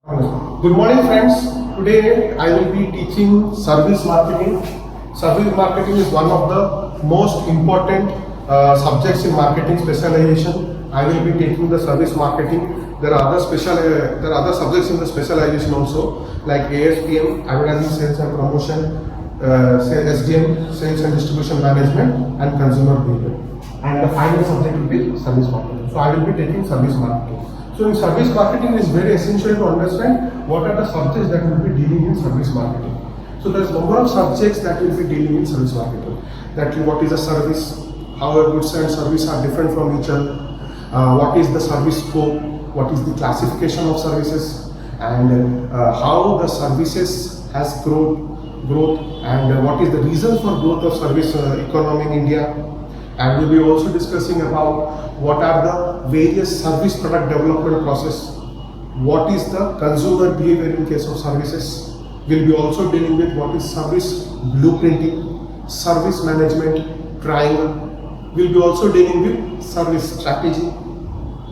Good morning friends. Today I will be teaching service marketing. Service marketing is one of the most important subjects in marketing specialization. I will be taking the service marketing. There are other subjects in the specialization also, like ASPM, advertising, sales and promotion, SDM, sales and distribution management, and consumer behavior. And the final subject will be service marketing. So I will be taking service marketing. So in service marketing, it is very essential to understand what are the subjects that will be dealing in service marketing. So there is number of subjects that will be dealing in service marketing. That what is a service, how a goods and service are different from each other, what is the service scope, what is the classification of services, and how the services has growth and what is the reason for growth of service economy in India. And we'll be also discussing about what are the various service product development process, what is the consumer behavior in case of services. We'll be also dealing with what is service blueprinting, service management triangle. We'll be also dealing with service strategy.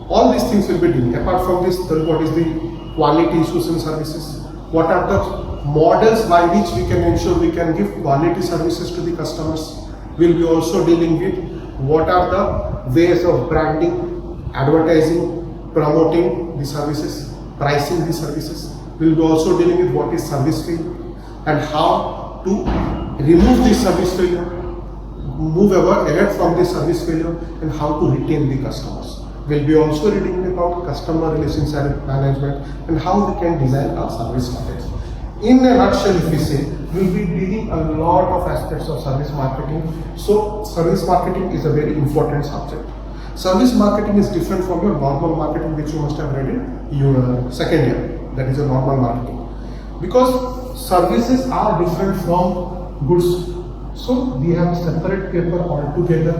All these things will be dealing. Apart from this, what is the quality issues in services? What are the models by which we can ensure we can give quality services to the customers? We'll be also dealing with what are the ways of branding, advertising, promoting the services, pricing the services. We'll be also dealing with what is service failure and how to remove the service failure, move ahead from the service failure, and how to retain the customers. We'll be also reading about customer relations management and how we can design our service strategy. In a nutshell, if we say, we'll be dealing a lot of aspects of service marketing. So service marketing is a very important subject. Service marketing is different from your normal marketing, which you must have read in your second year. That is your normal marketing. Because services are different from goods. So we have a separate paper altogether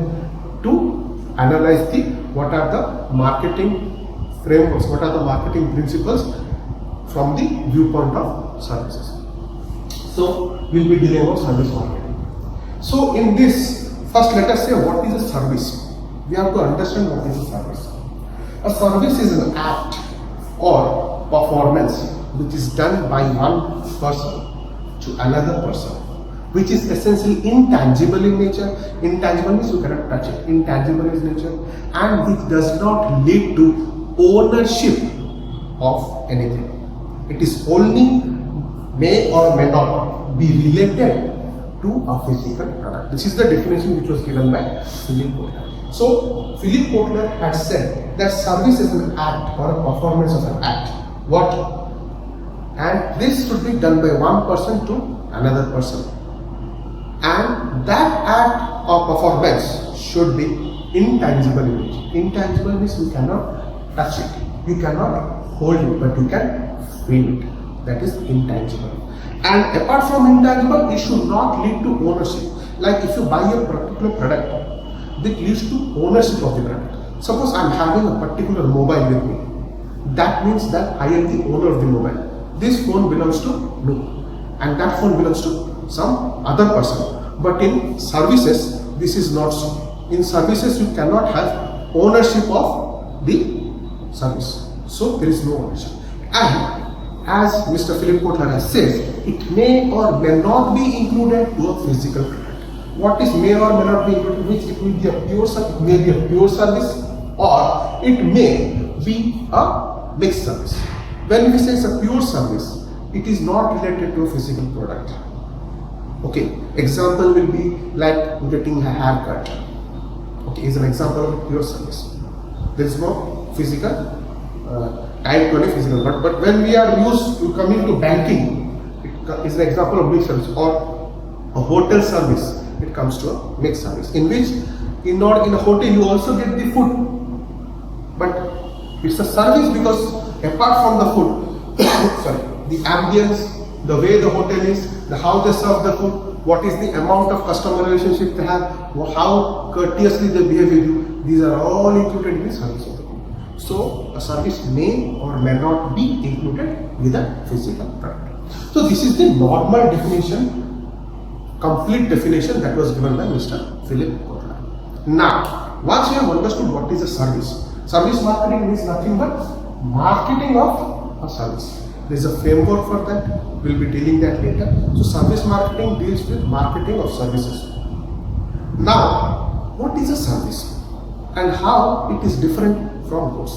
to analyze what are the marketing frameworks, what are the marketing principles from the viewpoint of services. So we'll be dealing with service marketing. So in this, first let us say what is a service. We have to understand what is a service. A service is an act or performance which is done by one person to another person, which is essentially intangible in nature. Intangible means you cannot touch it. Intangible is nature, and which does not lead to ownership of anything. It is only may or may not be related to a physical product. This is the definition which was given by Philip Kotler. So Philip Kotler had said that service is an act or a performance of an act. What? And this should be done by one person to another person. And that act or performance should be intangible in nature. Intangible means you cannot touch it, you cannot hold it, but you can feel it. That is intangible. And apart from intangible, it should not lead to ownership. Like if you buy a particular product, it leads to ownership of the product. Suppose I am having a particular mobile with me. That means that I am the owner of the mobile. This phone belongs to me, and that phone belongs to some other person. But in services, this is not so. In services, you cannot have ownership of the service. So there is no ownership. And as Mr. Philip Kotler has said, it may or may not be included to a physical product. What is may or may not be included? Which it will be a pure service, it may be a pure service, or it may be a mixed service. When we say it's a pure service, it is not related to a physical product. Okay, example will be like getting a haircut. Okay, is an example of a pure service. There is no physical time to any physical, but when we are used to coming to banking, it is an example of mixed service, or a hotel service. It comes to a mixed service, in which in a hotel you also get the food, but it's a service because apart from the food, the ambience, the way the hotel is, how they serve the food, what is the amount of customer relationship they have, how courteously they behave with you, these are all included in the service of the food. So a service may or may not be included with a physical product. So this is the normal definition, complete definition that was given by Mr. Philip Kotler. Now, once you have understood what is a service, service marketing means nothing but marketing of a service. There is a framework for that. We'll be dealing that later. So service marketing deals with marketing of services. Now, what is a service and how it is different from goods?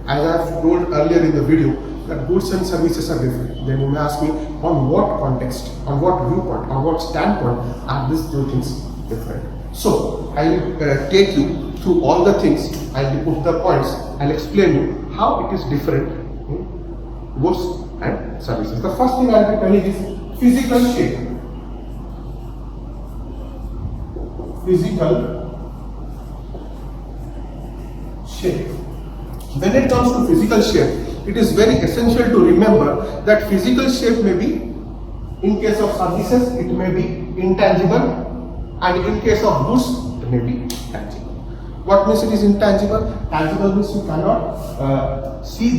As I have told earlier in the video, that goods and services are different. Then you may ask me, on what context, on what viewpoint, on what standpoint are these two things different? So I will take you through all the things. I'll put the points. I'll explain you how it is different in goods and services. The first thing I'll be telling is physical shape. Physical shape. When it comes to physical shape, it is very essential to remember that physical shape may be, in case of services, it may be intangible, and in case of goods, it may be tangible. What means it is intangible? Tangible means you cannot see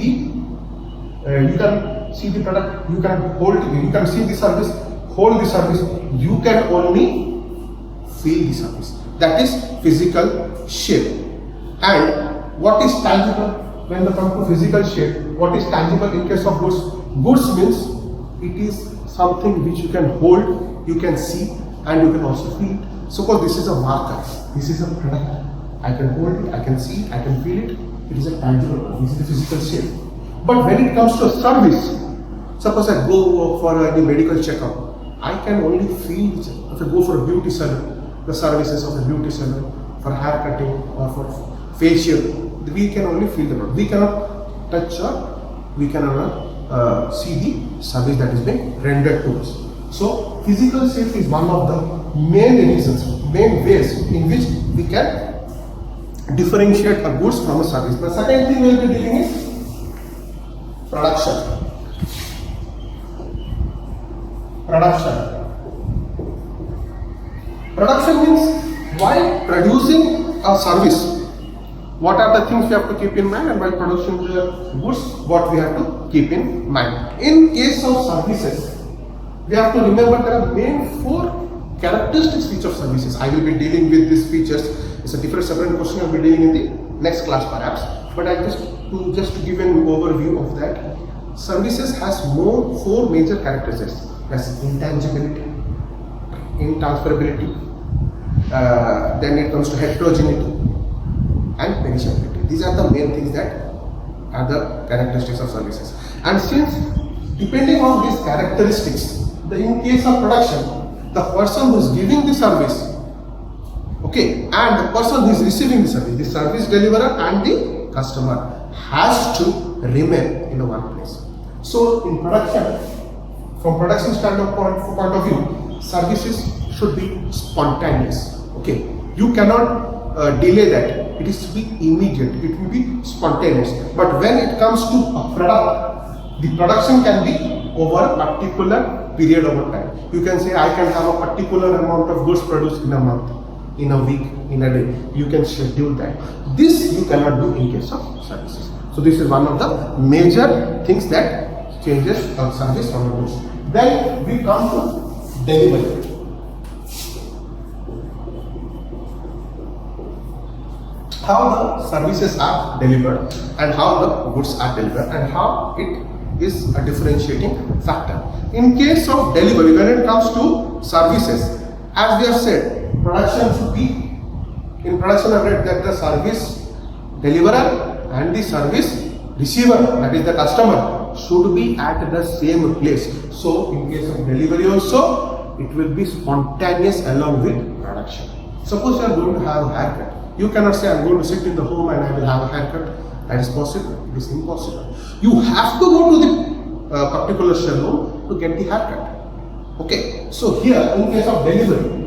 you can see the product, you can hold it, you can see the service, hold the service, you can only feel the service. That is physical shape. And what is tangible? When it comes to physical shape, what is tangible in case of goods? Goods means it is something which you can hold, you can see, and you can also feel it. Suppose this is a marker, this is a product. I can hold it, I can see it, I can feel it. It is a tangible, this is the physical shape. But when it comes to a service, suppose I go for any medical checkup, I can only feel it. If I go for a beauty salon, the services of the beauty salon, for hair cutting or for facial, we can only feel the product. We cannot touch or we cannot see the service that is being rendered to us. So physical shape is one of the main reasons, main ways in which we can differentiate a goods from a service. The second thing we will be dealing is production. Production means while producing a service, what are the things we have to keep in mind, and while producing the goods, what we have to keep in mind. In case of services, we have to remember there are main 4 characteristics of services. I will be dealing with these features. It's a different separate question I will be dealing in the next class perhaps. But I just to give an overview of that. Services has 4 major characteristics. That's intangibility, intransferability, then it comes to heterogeneity and perishability. These are the main things that are the characteristics of services. And since depending on these characteristics, in case of production, the person who is giving the service, okay, and the person who is receiving the service deliverer and the customer has to remain in one place. So in production, from production standpoint point of view, services should be spontaneous. Okay, you cannot delay that. It is to be immediate. It will be spontaneous. But when it comes to a product, the production can be over a particular period over time. You can say I can have a particular amount of goods produced in a month, in a week, in a day. You can schedule that. This you cannot do in case of services. So this is one of the major things that changes a service from a goods. Then we come to delivery. How the services are delivered and how the goods are delivered and how it is a differentiating factor. In case of delivery, when it comes to services, as we have said, production should be, in production I've read that the service deliverer and the service receiver, that is the customer, should be at the same place. So in case of delivery also, it will be spontaneous along with production. Suppose you are going to have a haircut. You cannot say I am going to sit in the home and I will have a haircut. That is possible. It is impossible. You have to go to the particular salon to get the haircut. Okay. So here, in case of delivery,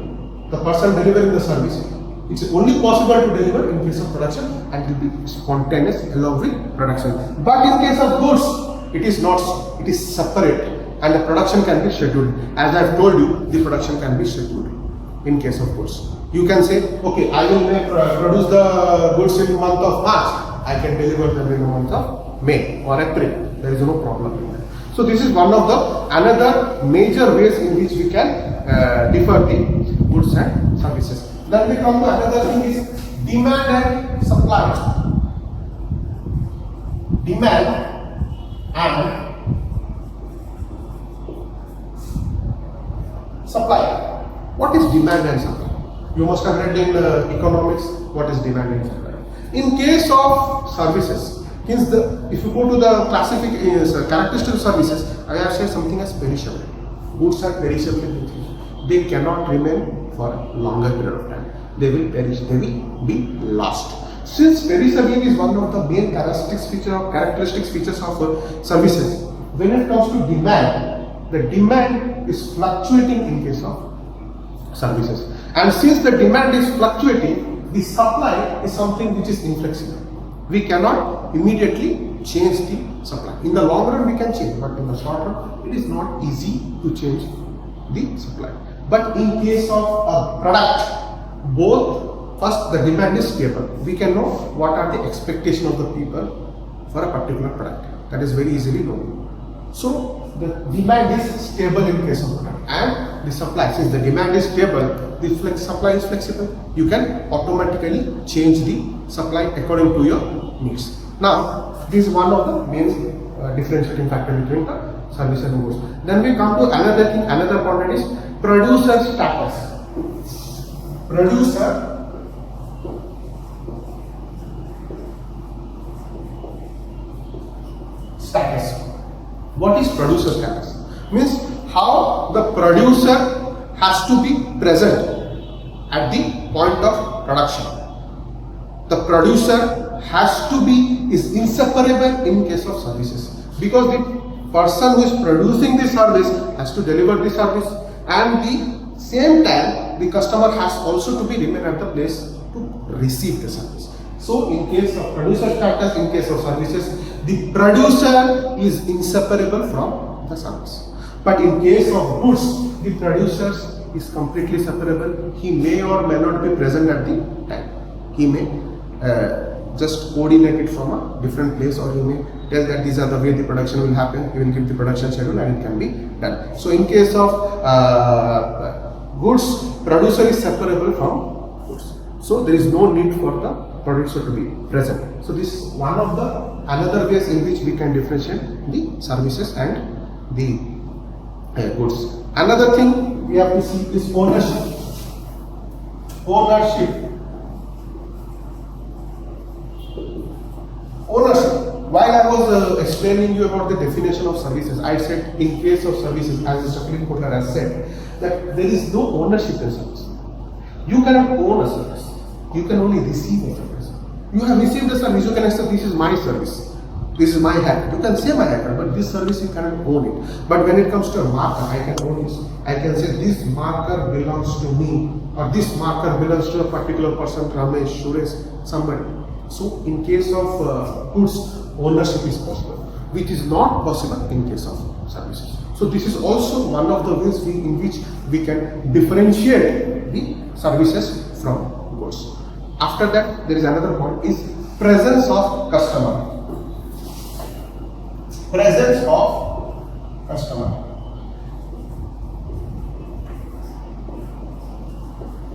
the person delivering the service, it is only possible to deliver in case of production and it will be spontaneous along with production. But in case of goods, it is not. It is separate and the production can be scheduled. As I have told you, the production can be scheduled in case of goods. You can say, okay, I will produce the goods in the month of March. I can deliver them in the month of May or April. There is no problem in that. So this is one of the another major ways in which we can differ the goods and services. Then we come to another thing is demand and supply. Demand and demand and supply. You must have read in economics what is demand and supply. In case of services, if you go to the classification characteristic of services, I have said something as perishable. Goods are perishable in nature. They cannot remain for a longer period of time. They will perish. They will be lost. Since perishability is one of the main characteristics features of services, when it comes to demand, the demand is fluctuating in case of services. And since the demand is fluctuating, the supply is something which is inflexible. We cannot immediately change the supply. In the long run we can change, but in the short run it is not easy to change the supply. But in case of a product, first the demand is stable. We can know what are the expectations of the people for a particular product. That is very easily known. So the demand is stable in case of product, and the supply, since the demand is stable, the supply is flexible. You can automatically change the supply according to your needs. Now, this is one of the main differentiating factor between the service and goods. Then we come to another thing, another point is producer status. Producer status. What is producer status? Means how the producer has to be present at the point of production. The producer is inseparable in case of services, because the person who is producing the service has to deliver the service, and the same time the customer has also to be remain at the place to receive the service. So in case of producer status, in case of services, the producer is inseparable from the service. But in case of goods, the producer is completely separable. He may or may not be present at the time. He may just coordinate it from a different place, or he may tell that these are the way the production will happen. He will give the production schedule and it can be done. So in case of goods, producer is separable from goods. So there is no need for the producer to be present. So this is one of the another ways in which we can differentiate the services and the goods. Another thing we have to see is ownership. Ownership. While I was explaining you about the definition of services, I said in case of services, as Mr. Philip Kotler has said, that there is no ownership in service. You cannot own a service. You can only receive a service. You have received a service, you can say this is my service. This is my haircut. You can say my haircut, but this service you cannot own it. But when it comes to a marker, I can own it. I can say this marker belongs to me, or this marker belongs to a particular person, Ramesh, Suresh, somebody. So in case of goods, ownership is possible, which is not possible in case of services. So this is also one of the ways in which we can differentiate the services from goods. After that, there is another point, is presence of customer. Presence of customer.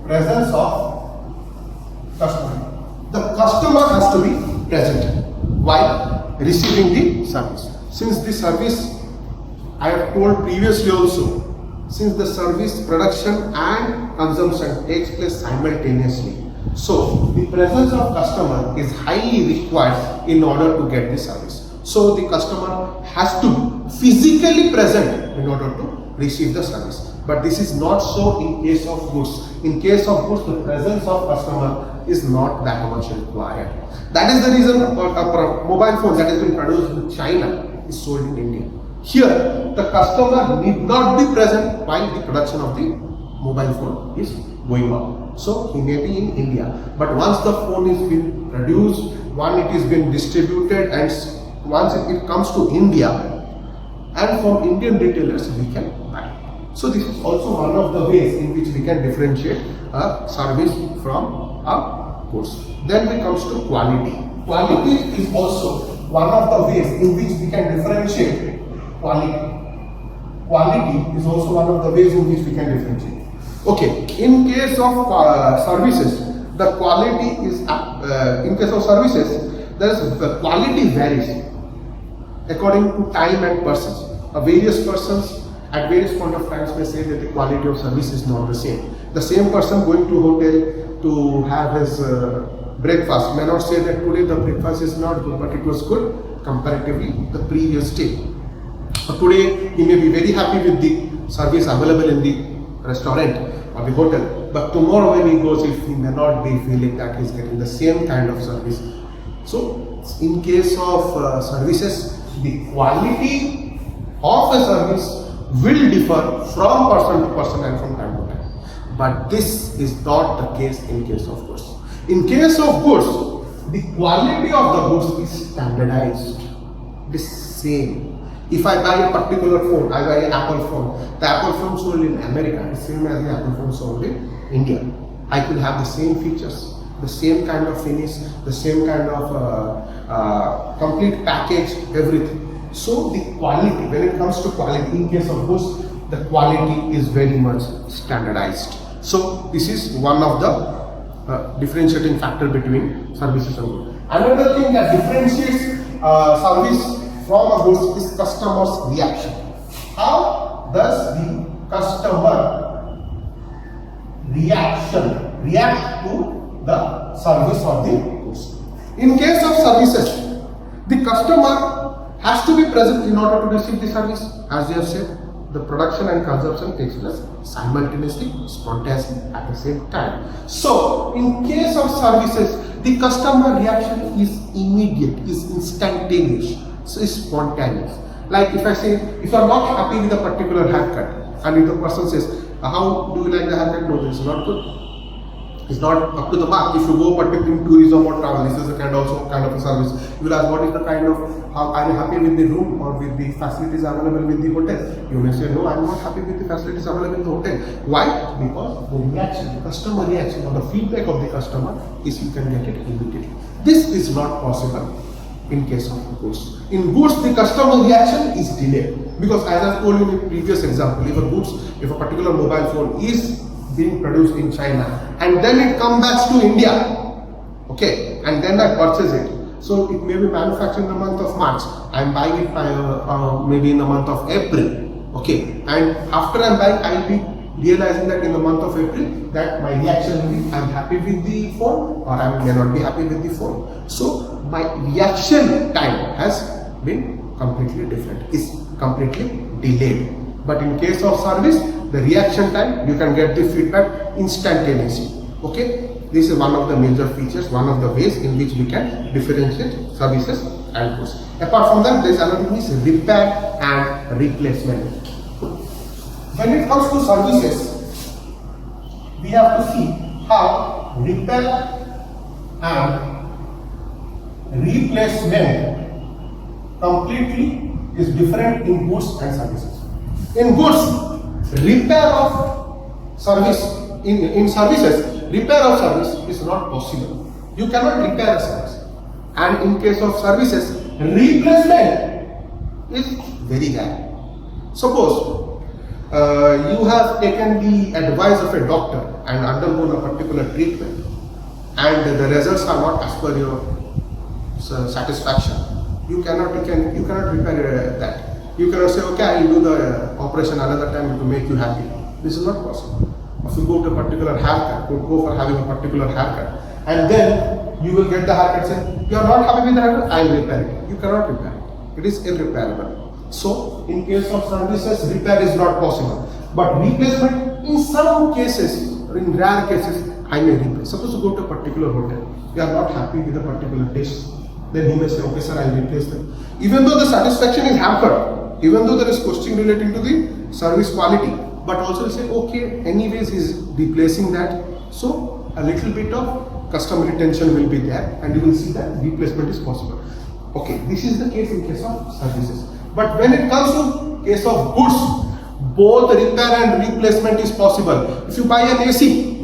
Presence of customer. The customer has to be present while receiving the service. Since the service, I have told previously also, since the service production and consumption takes place simultaneously, so the presence of customer is highly required in order to get the service. So the customer has to be physically present in order to receive the service. But this is not so in case of goods. In case of goods, the presence of customer is not that much required. That is the reason a mobile phone that has been produced in China is sold in India. Here, the customer need not be present while the production of the mobile phone is going on. So he may be in India. But once the phone is been produced, it is been distributed, and once it comes to India, and from Indian retailers we can buy. So this is also one of the ways in which we can differentiate a service from a goods. Then it comes to quality. Quality is also one of the ways in which we can differentiate quality. Quality is also one of the ways in which we can differentiate. Okay, in case of services, the quality is in case of services, the quality varies according to time and persons. Various persons At various point of times may say that the quality of service is not the same. The same person going to hotel to have his breakfast may not say that today the breakfast is not good, but it was good comparatively the previous day. Today he may be very happy with the service available in the restaurant or the hotel, but tomorrow when he goes, he may not be feeling that he's getting the same kind of service. So in case of services, the quality of a service will differ from person to person and from time to time. But this is not the case in case of goods. In case of goods, the quality of the goods is standardized, the same. If I buy a particular phone, I buy an Apple phone. The Apple phone sold in America is same as the Apple phone sold in India. I could have the same features, the same kind of finish, the same kind of complete package, everything. So the quality, when it comes to quality, in case of goods, the quality is very much standardized. So this is one of the differentiating factor between services and goods. Another thing that differentiates service from a goods is customer's reaction. How does the customer react to the service or the goods? In case of services, the customer has to be present in order to receive the service. As we have said, the production and consumption takes place simultaneously, spontaneously at the same time. So, in case of services, the customer reaction is immediate, is instantaneous, so is spontaneous. Like if I say, if you are not happy with a particular haircut, and if the person says, how do you like the haircut? No, this is not good. It's not up to the mark. If you go particularly in tourism or travel, this is a kind of a service. You will ask, what is the kind of, how are you happy with the room or with the facilities available with the hotel? You may say, no, I am not happy with the facilities available in the hotel. Why? Because the reaction, the customer reaction or the feedback of the customer is you can get it immediately. This is not possible in case of goods. In goods, the customer reaction is delayed. Because as I told you in the previous example, if a particular mobile phone is being produced in China and then it comes back to India, okay, and then I purchase it. So it may be manufactured in the month of March. I am buying it by maybe in the month of April, okay, and after I am buying, I will be realizing that in the month of April that my reaction will be I am happy with the phone or I may not be happy with the phone. So my reaction time has been completely different, is completely delayed. But in case of service, the reaction time, you can get the feedback instantaneously. Okay, this is one of the major features, one of the ways in which we can differentiate services and goods. Apart from that, there is another thing is repair and replacement. When it comes to services, we have to see how repair and replacement completely is different in goods and services. In goods, repair of service, in services, repair of service is not possible. You cannot repair a service. And in case of services, replacement is very rare. Suppose you have taken the advice of a doctor and undergone a particular treatment and the results are not as per your satisfaction. You cannot repair that. You cannot say, okay, I will do the operation another time to make you happy. This is not possible. If you go to a particular haircut, you go for having a particular haircut, and then you will get the haircut saying, you are not happy with the haircut, I will repair it. You cannot repair it. It is irreparable. So, in case of services, repair is not possible. But replacement, in some cases, or in rare cases, I may replace. Suppose you go to a particular hotel, you are not happy with a particular dish, then he may say, okay sir, I will replace them. Even though the satisfaction is hampered, even though there is question relating to the service quality, but also say, okay, anyways he is replacing that, so a little bit of customer retention will be there and you will see that replacement is possible. Okay, this is the case in case of services. But when it comes to case of goods, both repair and replacement is possible. If you buy an AC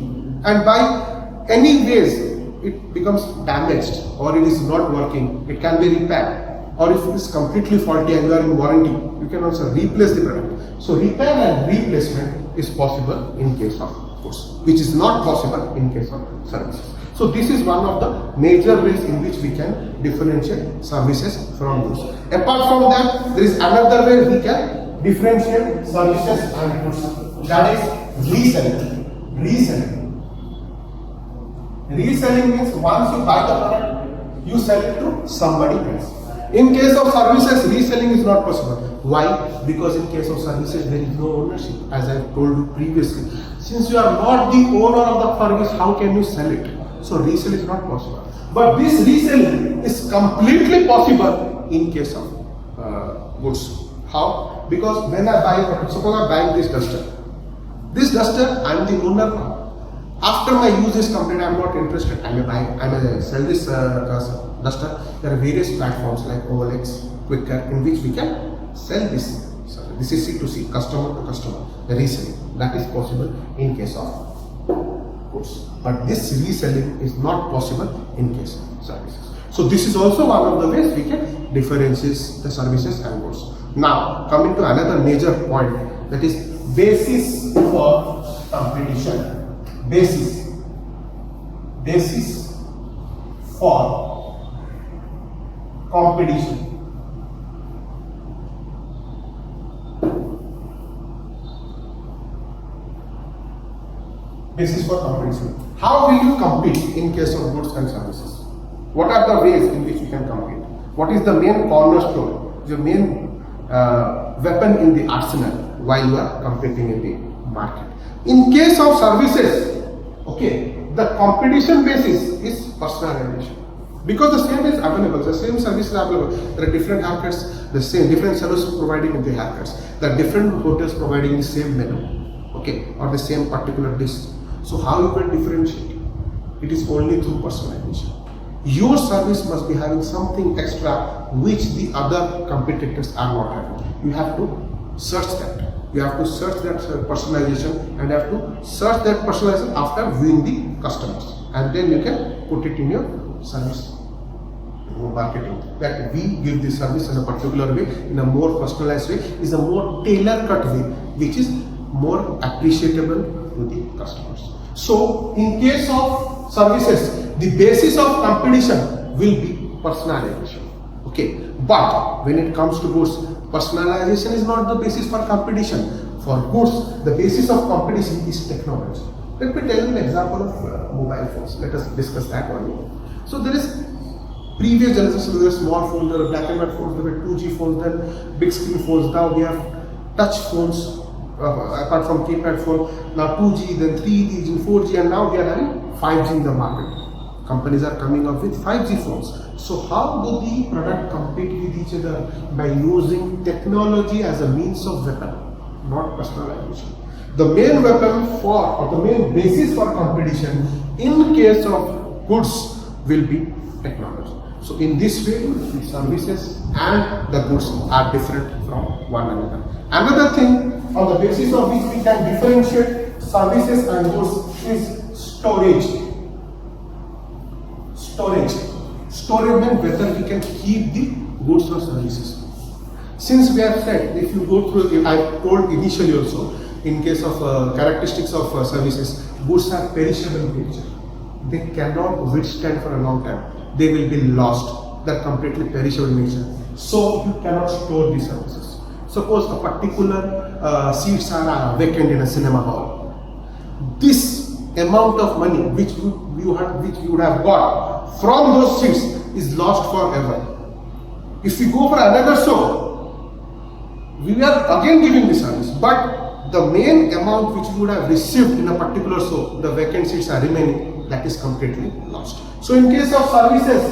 and by any ways it becomes damaged or it is not working, it can be repaired. Or if it is completely faulty and you are in warranty, you can also replace the product. So repair and replacement is possible in case of goods, which is not possible in case of services. So this is one of the major ways in which we can differentiate services from goods. Apart from that, there is another way we can differentiate services and goods. That is reselling. Reselling means once you buy the product, you sell it to somebody else. In case of services, reselling is not possible. Why? Because in case of services, there is no ownership, as I told you previously. Since you are not the owner of the service, how can you sell it? So resale is not possible. But this reselling is completely possible in case of goods. How? Because when I buy, suppose I buy this duster. This duster, I am the owner now. After my use is complete, I am not interested. I may sell this duster. There are various platforms like OLX, Quicker, in which we can sell this. So this is C2C, customer to customer, the reselling. That is possible in case of goods. But this reselling is not possible in case of services. So this is also one of the ways we can differentiate the services and goods. Now, coming to another major point, that is basis for competition. Basis for competition. Basis for competition. How will you compete in case of goods and services? What are the ways in which you can compete? What is the main cornerstone, the main weapon in the arsenal while you are competing in the market? In case of services, okay, the competition basis is personalization. Because the same is available, the same service is available. There are different haircuts, the same different sellers providing the haircuts. There are different hotels providing the same menu, okay, or the same particular dish. So how you can differentiate? It is only through personalization. Your service must be having something extra which the other competitors are not having. You have to search that. You have to search that personalization and have to search that personalization after viewing the customers, and then you can put it in your service marketing. That we give the service in a particular way, in a more personalized way, is a more tailor-cut way, which is more appreciable to the customers. So, in case of services, the basis of competition will be personalization. Okay, but when it comes to goods, personalization is not the basis for competition. For goods, the basis of competition is technology. Let me tell you an example of mobile phones. Let us discuss that one. So there is previous generations, there were small phones, there were black and white phones, there were 2G phones, then big screen phones. Now we have touch phones, apart from keypad phone. Now 2G, then 3G, then 4G, and now we are having 5G in the market. Companies are coming up with 5G phones. So how do the product compete with each other? By using technology as a means of weapon, not personalization. The main weapon for, or the main basis for competition in case of goods will be technology. So in this way, the services and the goods are different from one another. Another thing on the basis of which we can differentiate services and goods is storage. Storage means whether we can keep the goods or services. Since we have said, if you go through, I told initially also, in case of characteristics of services, goods are perishable in nature. They cannot withstand for a long time. They will be lost. They are completely perishable in nature. So you cannot store these services. Suppose a particular seats are vacant in a cinema hall. This amount of money which you would have got from those seats is lost forever. If we go for another show, we are again giving the service, but the main amount which we would have received in a particular show, the vacant seats are remaining, that is completely lost. So in case of services,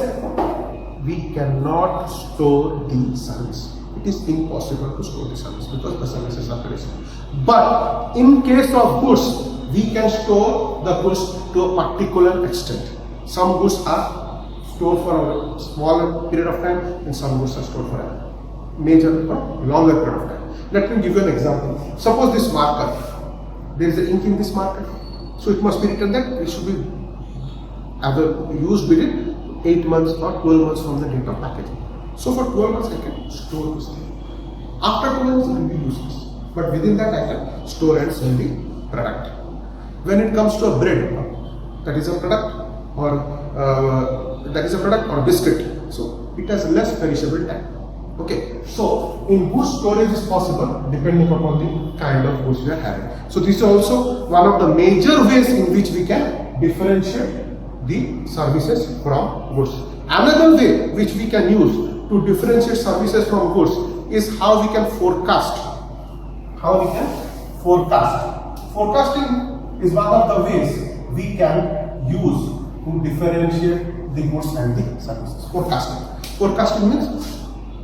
we cannot store the service. It is impossible to store the service because the services are perishable. But in case of goods, we can store the goods to a particular extent. Some goods are stored for a smaller period of time, and some goods are stored for a major or longer period of time. Let me give you an example. Suppose this marker, there is an ink in this marker, so it must be written that it should be used within 8 months or 12 months from the date of packaging. So for 12 months I can store this thing. After 12 months it will be useless. But within that I can store and sell the product. When it comes to a bread, that is a product or biscuit, so it has less perishable time. Okay, so in goods storage is possible depending upon the kind of goods we are having. So this is also one of the major ways in which we can differentiate the services from goods. Another way which we can use to differentiate services from goods is how we can forecast. How we can forecast. Forecasting is one of the ways we can use to differentiate the goods and the services. Forecasting. Forecasting means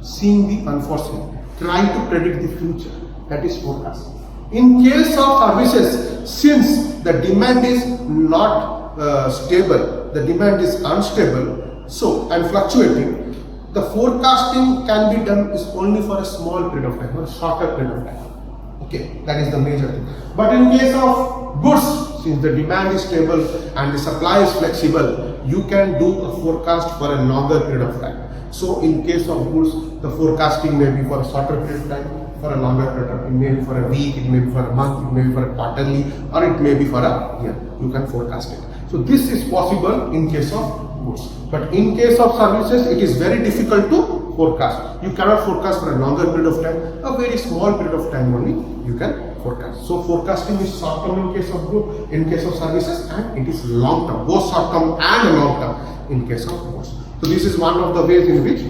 seeing the unforeseen, trying to predict the future. That is forecasting. In case of services, since the demand is not stable, the demand is unstable, so and fluctuating, the forecasting can be done is only for a small period of time, or a shorter period of time. Okay, that is the major thing. But in case of goods, since the demand is stable and the supply is flexible, you can do a forecast for a longer period of time. So in case of goods, the forecasting may be for a shorter period of time, for a longer period of time. It may be for a week, it may be for a month, it may be for a quarterly, or it may be for a year. You can forecast it. So this is possible in case of goods. But in case of services, it is very difficult to forecast. You cannot forecast for a longer period of time. A very small period of time only you can forecast. So forecasting is short term in case of goods, in case of services, and it is long term, both short term and long term in case of goods. So this is one of the ways in which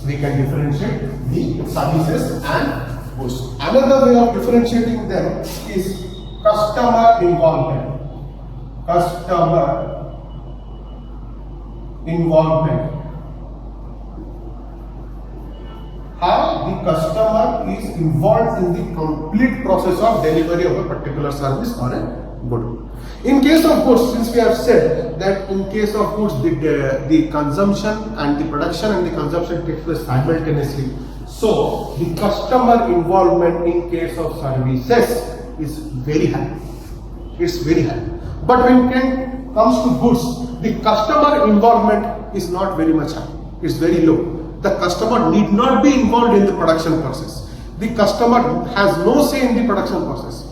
we can differentiate the services and goods. Another way of differentiating them is customer involvement. Customer involvement. How the customer is involved in the complete process of delivery of a particular service or a good. In case of goods, since we have said that in case of goods, the consumption and the production and the consumption takes place simultaneously. So the customer involvement in case of services is very high. It's very high. But when it comes to goods, the customer involvement is not very much high. It's very low. The customer need not be involved in the production process. The customer has no say in the production process.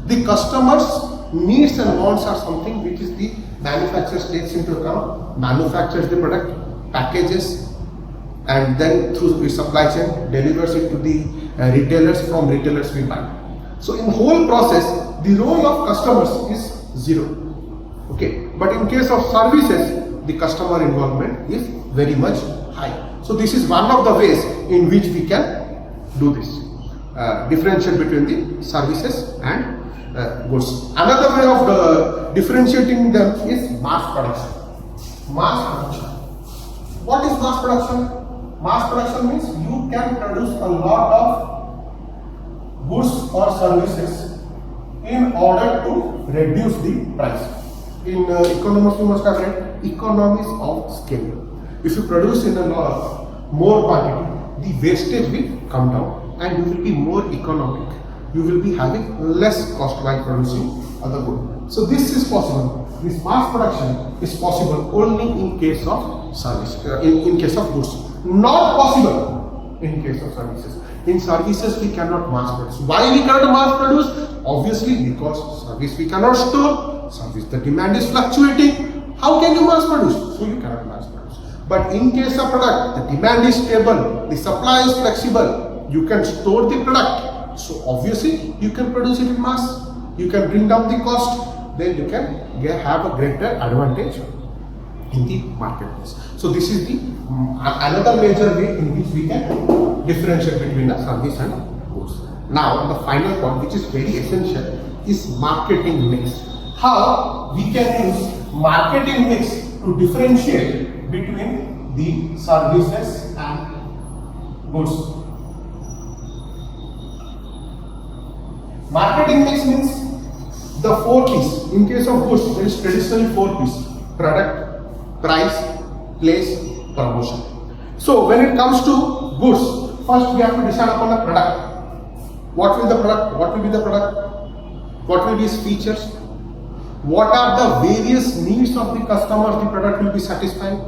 The customer's needs and wants are something which is the manufacturer takes into account, manufactures the product, packages, and then through the supply chain delivers it to the retailers. From retailers we buy. So in whole process, the role of customers is zero. Okay, but in case of services, the customer involvement is very much high. So this is one of the ways in which we can do this differentiate between the services and goods. Another way of differentiating them is mass production. Mass production. What is mass production? Mass production means you can produce a lot of goods or services in order to reduce the price. In economics, you must have read economies of scale. If you produce in a lot more quantity, the wastage will come down and you will be more economic. You will be having less cost while producing other good. So this is possible. This mass production is possible only in case of service, in case of goods. Not possible in case of services. In services we cannot mass produce. Why we cannot mass produce? Obviously because service we cannot store. Service the demand is fluctuating. How can you mass produce? So you cannot mass produce. But in case of product, the demand is stable, the supply is flexible. You can store the product. So obviously you can produce it in mass. You can bring down the cost. Then you can have a greater advantage in the marketplace. So this is the another major way in which we can differentiate between a service and goods. Now the final point, which is very essential, is marketing mix. How we can use marketing mix to differentiate between the services and goods. Marketing mix means the 4 P's. In case of goods, there is traditionally 4 P's: product, price, place, promotion. So when it comes to goods, first we have to decide upon the product. What will the product? What will be the product? What will be its features? What are the various needs of the customers the product will be satisfying?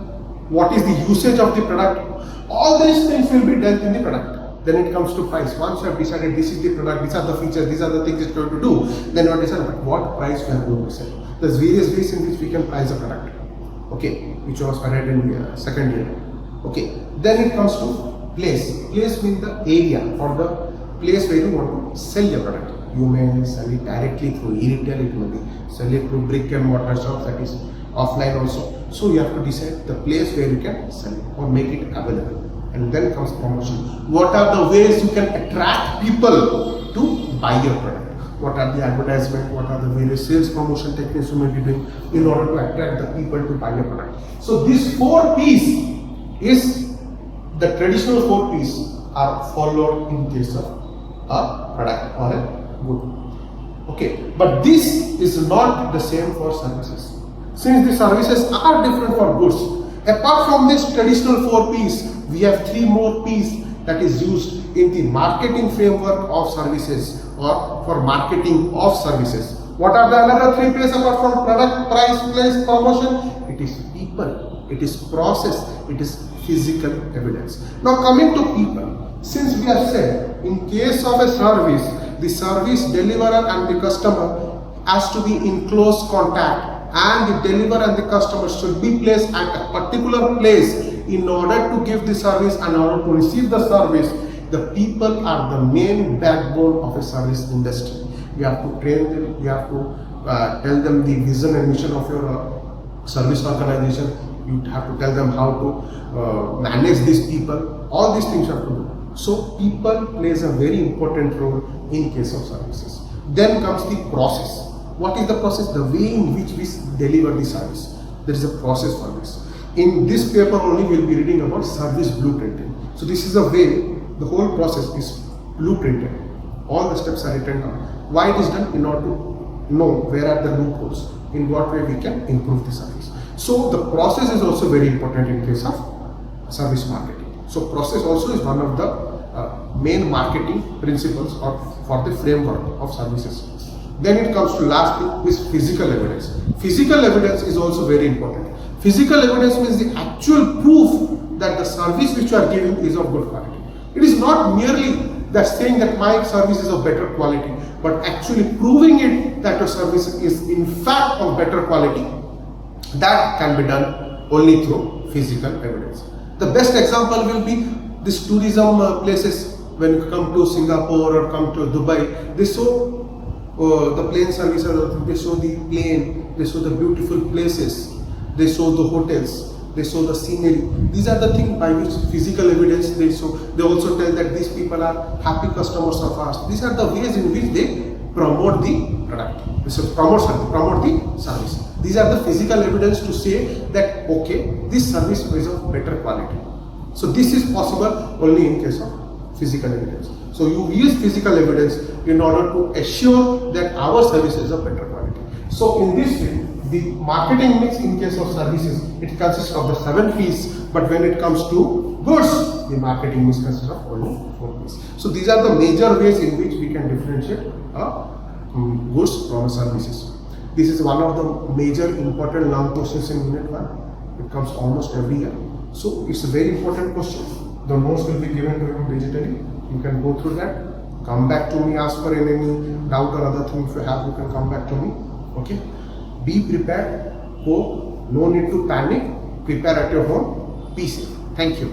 What is the usage of the product? All these things will be dealt in the product. Then it comes to price. Once you have decided this is the product, these are the features, these are the things it's going to do, then you have decided what price we are going to sell. There's various ways in which we can price a product. Okay, which was read in second year. Okay, then it comes to Place means the area or the place where you want to sell your product. You may sell it directly through e-retail, it may be sell it through brick and mortar shops, that is offline also. So you have to decide the place where you can sell it or make it available. And then comes promotion. What are the ways you can attract people to buy your product? What are the advertisement? What are the various sales promotion techniques you may be doing in order to attract the people to buy your product? So these 4 P's is the traditional 4 P's are followed in case of a product or a good. Okay, but this is not the same for services. Since the services are different for goods, apart from this traditional 4 P's, we have 3 more P's that is used in the marketing framework of services or for marketing of services. What are the another 3 P's apart from product, price, place, promotion? It is people, it is process, it is physical evidence. Now coming to people, since we have said in case of a service, the service deliverer and the customer has to be in close contact, and the deliverer and the customer should be placed at a particular place in order to give the service and in order to receive the service. The people are the main backbone of a service industry. You have to train them, you have to tell them the vision and mission of your service organization. You have to tell them how to manage these people. All these things you have to do. So people plays a very important role in case of services. Then comes the process. What is the process? The way in which we deliver the service. There is a process for this. In this paper only we will be reading about service blueprinting. So this is a way, the whole process is blueprinted. All the steps are written down. Why it is done? In order to know where are the loopholes, in what way we can improve the service. So the process is also very important in case of service marketing. So process also is one of the main marketing principles or for the framework of services. Then it comes to lastly is physical evidence. Physical evidence is also very important. Physical evidence means the actual proof that the service which you are giving is of good quality. It is not merely that saying that my service is of better quality, but actually proving it that your service is in fact of better quality. That can be done only through physical evidence. The best example will be these tourism places. When you come to Singapore or come to Dubai, they show the plane service, they show the plane, they show the beautiful places, they show the hotels, they show the scenery. These are the things by which physical evidence they show. They also tell that these people are happy customers of ours. These are the ways in which they promote the product. So promote the service. These are the physical evidence to say that okay, this service is of better quality. So this is possible only in case of physical evidence. So you use physical evidence in order to assure that our service is of better quality. So in this way, the marketing mix in case of services, it consists of the 7 P's, but when it comes to goods, the marketing mix consists of only 4 P's. So these are the major ways in which we can differentiate goods from services. This is one of the major important long questions in Unit 1. It comes almost every year. So it's a very important question. The notes will be given to you digitally. You can go through that. Come back to me, ask for any doubt or other thing if you have, you can come back to me. Okay. Be prepared. Go. No need to panic. Prepare at your home. Be safe. Thank you.